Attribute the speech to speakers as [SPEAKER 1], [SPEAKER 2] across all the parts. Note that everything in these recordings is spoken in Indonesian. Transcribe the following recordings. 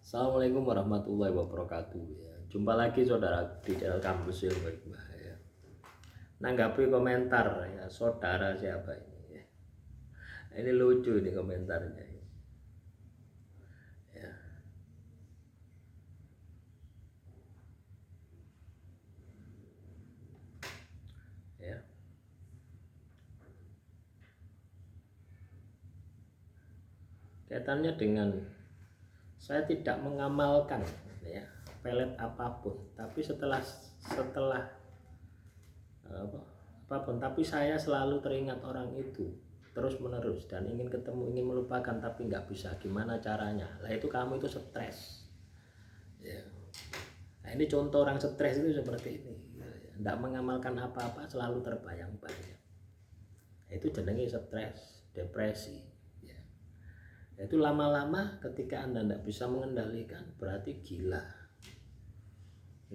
[SPEAKER 1] Assalamualaikum warahmatullahi wabarakatuh. Ya, jumpa lagi saudara di channel Kampus Ilmu Hikmah. Ya. Nanggapi komentar ya saudara siapa ini? Ya. Ini lucu ini komentarnya. Ya. Ya. Kaitannya dengan saya tidak mengamalkan ya pelet apapun, tapi setelah apapun, tapi saya selalu teringat orang itu terus menerus dan ingin ketemu, ingin melupakan tapi nggak bisa. Gimana caranya? Lah itu kamu itu stres. Ya. Nah, ini contoh orang stres itu seperti ini. Tidak mengamalkan apa-apa, selalu terbayang-bayang. Itu jenenge stres, depresi. Ya. Itu lama-lama ketika Anda tidak bisa mengendalikan, berarti gila.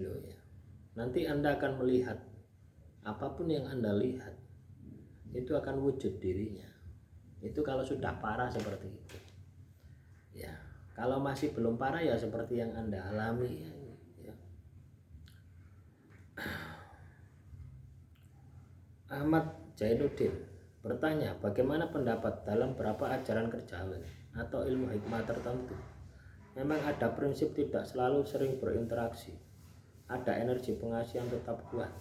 [SPEAKER 1] Loh, ya. Nanti Anda akan melihat apapun yang Anda lihat itu akan wujud dirinya. Itu kalau sudah parah seperti itu. Ya, kalau masih belum parah ya seperti yang Anda alami. Ya. Ahmad Jainuddin bertanya, bagaimana pendapat dalam beberapa ajaran kerjawi atau ilmu hikmah tertentu? Memang ada prinsip tidak selalu sering berinteraksi. Ada energi pengasihan tetap kuat.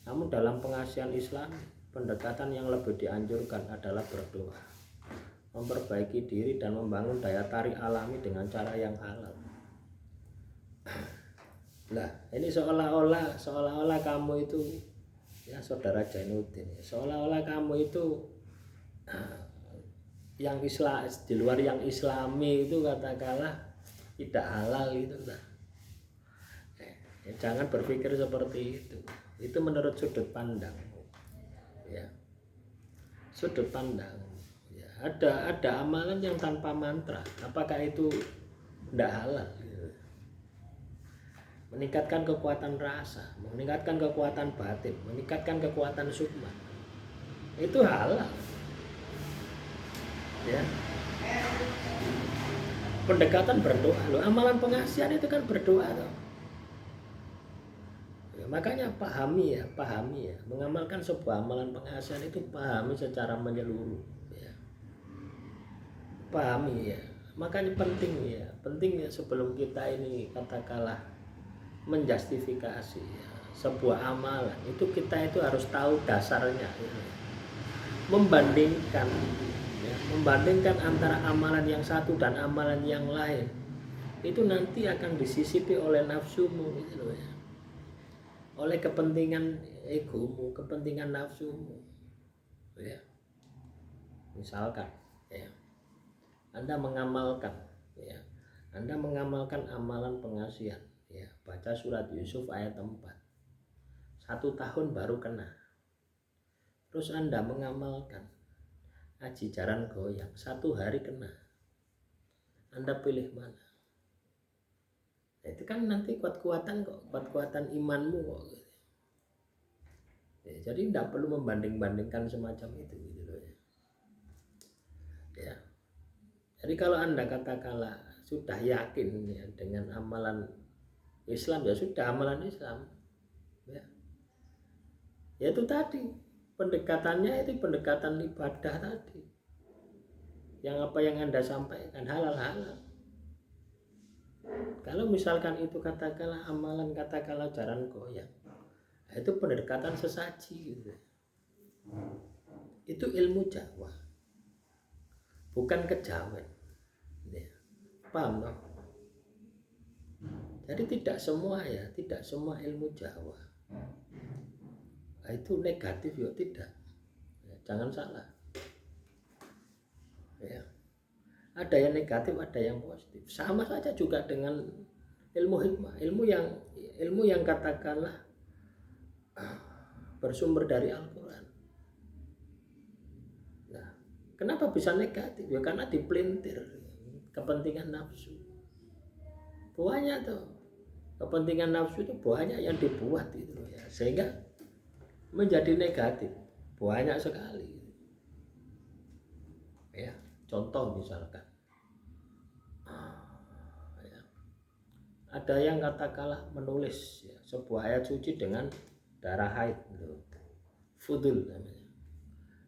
[SPEAKER 1] Namun dalam pengasihan Islam, pendekatan yang lebih dianjurkan adalah berdoa, memperbaiki diri dan membangun daya tarik alami dengan cara yang halal. Nah, ini seolah-olah kamu itu ya saudara Jainuddin, seolah-olah kamu itu yang Islam di luar yang Islami itu katakanlah tidak halal itu lah. Ya, jangan berpikir seperti itu. Itu menurut sudut pandang. Ya. Sudut pandang. Ya, ada amalan yang tanpa mantra. Apakah itu tidak halal? Meningkatkan kekuatan rasa, meningkatkan kekuatan batin, meningkatkan kekuatan sukma. Itu halal. Ya. Pendekatan berdoa. Loh, amalan pengasihan itu kan berdoa toh. Ya, makanya pahami ya. Mengamalkan sebuah amalan pengasihan itu pahami secara menyeluruh. Ya. Pahami ya. Makanya penting ya sebelum kita ini katakanlah menjustifikasi ya, sebuah amalan itu kita itu harus tahu dasarnya ya. Membandingkan antara amalan yang satu dan amalan yang lain itu nanti akan disisipi oleh nafsumu gitu loh ya, oleh kepentingan egomu, kepentingan nafsumu ya. Misalkan ya, Anda mengamalkan amalan pengasihan ya, baca surat Yusuf ayat 4, 1 tahun baru kena. Terus Anda mengamalkan ngaji jaran goyang 1 hari kena. Anda pilih mana? Nah, itu kan nanti kuat-kuatan imanmu kok. Ya, jadi tidak perlu membanding-bandingkan semacam itu gitu loh ya. Ya. Jadi kalau Anda katakanlah sudah yakin ya dengan amalan Islam, ya sudah amalan Islam. Ya. Ya itu tadi pendekatannya itu pendekatan ibadah tadi. Yang apa yang Anda sampaikan halal. Kalau misalkan itu katakanlah amalan katakanlah jaran goyang, itu pendekatan sesaji gitu. Itu ilmu Jawa, bukan kejawen. Ya. Paham no? Jadi tidak semua ilmu Jawa itu negatif ya, tidak. Ya, jangan salah. Ya. Ada yang negatif, ada yang positif. Sama saja juga dengan ilmu hikmah, ilmu yang katakanlah bersumber dari Al-Quran. Nah, kenapa bisa negatif? Ya karena dipelintir kepentingan nafsu. Banyak tuh kepentingan nafsu itu banyak yang dibuat itu ya, sehingga menjadi negatif banyak sekali. Ya, contoh misalkan, ya, Ada yang katakanlah menulis ya, sebuah ayat suci dengan darah haid, fudul namanya.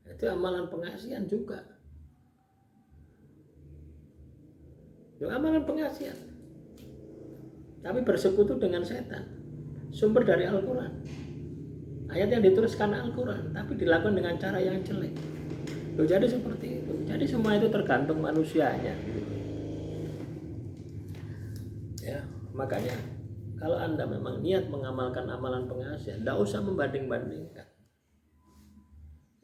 [SPEAKER 1] Itu amalan pengasihan juga. Itu amalan pengasihan. Tapi bersekutu dengan setan. Sumber dari Al-Quran. Ayat yang dituliskan Al-Quran, tapi dilakukan dengan cara yang jelek. Jadi seperti itu. Jadi semua itu tergantung manusianya. Ya, makanya kalau Anda memang niat mengamalkan amalan pengasihan, tidak usah membanding-bandingkan.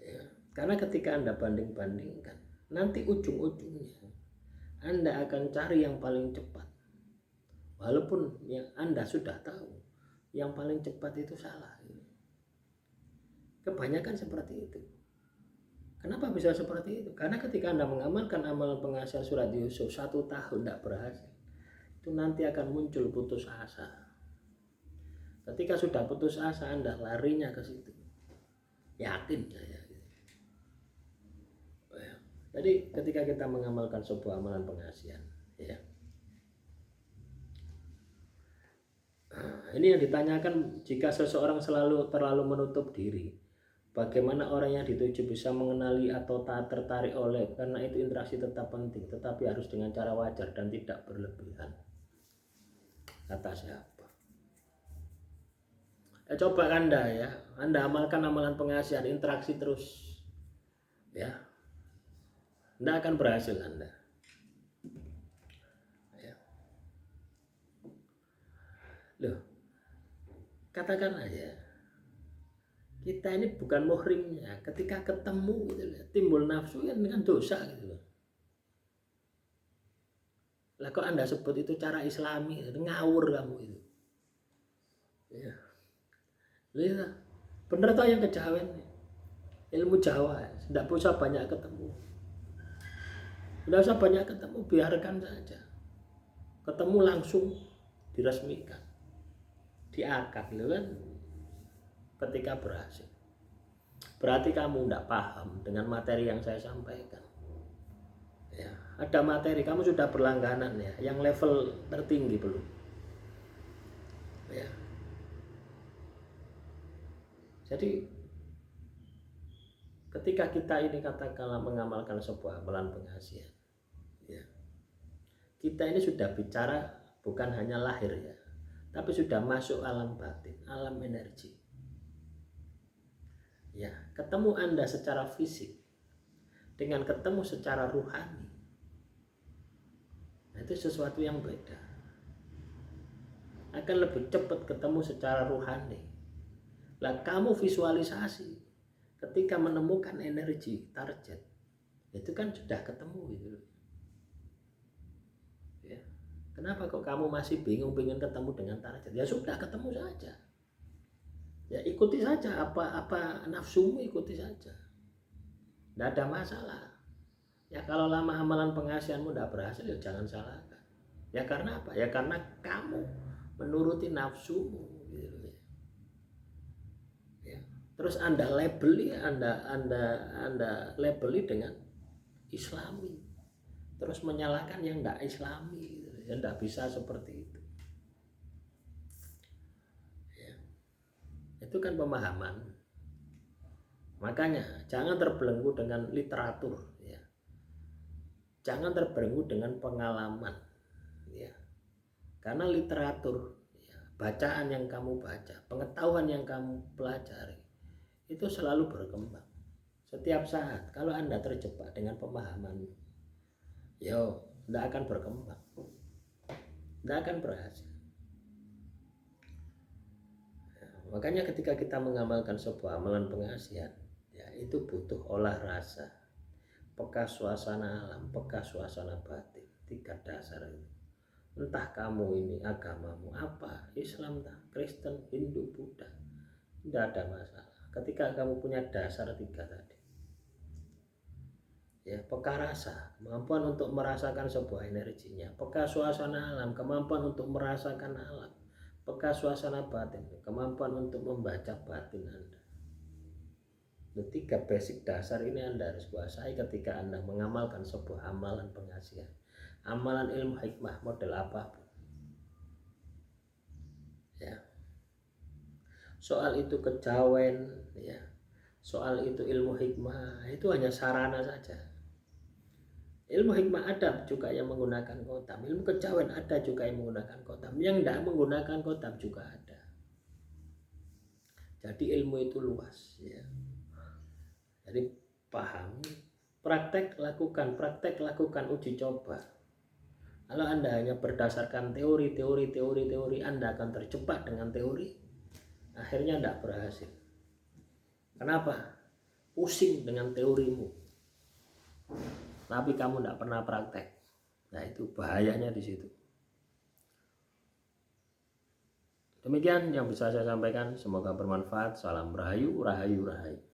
[SPEAKER 1] Ya, karena ketika Anda banding-bandingkan, nanti ujung-ujungnya Anda akan cari yang paling cepat. Walaupun yang Anda sudah tahu, yang paling cepat itu salah. Kebanyakan seperti itu. Kenapa bisa seperti itu? Karena ketika Anda mengamalkan amalan pengasihan surat Yusuf 1 tahun tidak berhasil, itu nanti akan muncul putus asa. Ketika sudah putus asa, Anda larinya ke situ. Yakin saya. Jadi ketika kita mengamalkan sebuah amalan pengasihan, ya. Ini yang ditanyakan, jika seseorang terlalu menutup diri, bagaimana orang yang dituju bisa mengenali atau tak tertarik oleh, karena itu interaksi tetap penting, tetapi harus dengan cara wajar dan tidak berlebihan. Kata siapa? Coba Anda ya, Anda amalkan amalan pengasihan, interaksi terus, ya, tidak akan berhasil Anda. Ya. Loh, katakan aja, kita ini bukan muhrimnya, ketika ketemu gitu, timbul nafsu kan dengan dosa gitu. Lah kok Anda sebut itu cara Islami, ngawur kamu itu. Ya. Lihat, bener tau yang kejawen, ilmu Jawa, tidak usah banyak ketemu. Tidak usah banyak ketemu, biarkan saja. Ketemu langsung diresmikan, diakad, kan? Ketika berhasil. Berarti kamu tidak paham dengan materi yang saya sampaikan. Ya, ada materi, kamu sudah berlangganan ya, yang level tertinggi belum? Ya. Jadi ketika kita ini katakanlah mengamalkan sebuah amalan pengasihan, ya, kita ini sudah bicara bukan hanya lahir ya, tapi sudah masuk alam batin, alam energi. Ya, ketemu Anda secara fisik dengan ketemu secara ruhani, itu sesuatu yang beda. Akan lebih cepat ketemu secara ruhani. Lah kamu visualisasi ketika menemukan energi target, itu kan sudah ketemu gitu. Ya. Kenapa kok kamu masih bingung pengen ketemu dengan target? Ya sudah, ketemu saja. Ya ikuti saja apa nafsumu, ikuti saja. Tidak ada masalah. Ya kalau lama amalan pengasihanmu tidak berhasil, ya jangan salahkan. Ya karena apa? Ya karena kamu menuruti nafsumu gitu. Ya. Terus Anda labeli dengan Islami. Terus menyalahkan yang tidak Islami gitu. Ya tidak bisa seperti itu. Ya. Itu kan pemahaman. Makanya jangan terbelenggu dengan literatur, ya. Jangan terbelenggu dengan pengalaman, ya. Karena literatur, ya, bacaan yang kamu baca, pengetahuan yang kamu pelajari, itu selalu berkembang. Setiap saat kalau Anda terjebak dengan pemahaman, tidak akan berkembang, tidak akan berhasil. Ya, makanya ketika kita mengamalkan sebuah amalan pengasihan, ya itu butuh olah rasa, peka suasana alam, peka suasana batin, 3 dasar itu. Entah kamu ini agamamu apa, Islam, Kristen, Hindu, Buddha, tidak ada masalah. Ketika kamu punya dasar 3 tadi, ya, peka rasa, kemampuan untuk merasakan sebuah energinya, peka suasana alam, kemampuan untuk merasakan alam, peka suasana batin, kemampuan untuk membaca batin Anda. 3 basic dasar ini Anda harus kuasai ketika Anda mengamalkan sebuah amalan pengasihan, amalan ilmu hikmah model apapun. soal itu kejawen, ya, soal itu ilmu hikmah, itu hanya sarana saja. Ilmu hikmah ada juga yang menggunakan khotam, ilmu kejawen ada juga yang menggunakan khotam, yang tidak menggunakan khotam juga ada. Jadi ilmu itu luas, ya. Jadi pahami, praktek lakukan, uji coba. Kalau Anda hanya berdasarkan teori, Anda akan terjebak dengan teori, akhirnya tidak berhasil. Kenapa? Pusing dengan teorimu, tapi kamu tidak pernah praktek. Nah, itu bahayanya di situ. Demikian yang bisa saya sampaikan, semoga bermanfaat. Salam rahayu, rahayu, rahayu.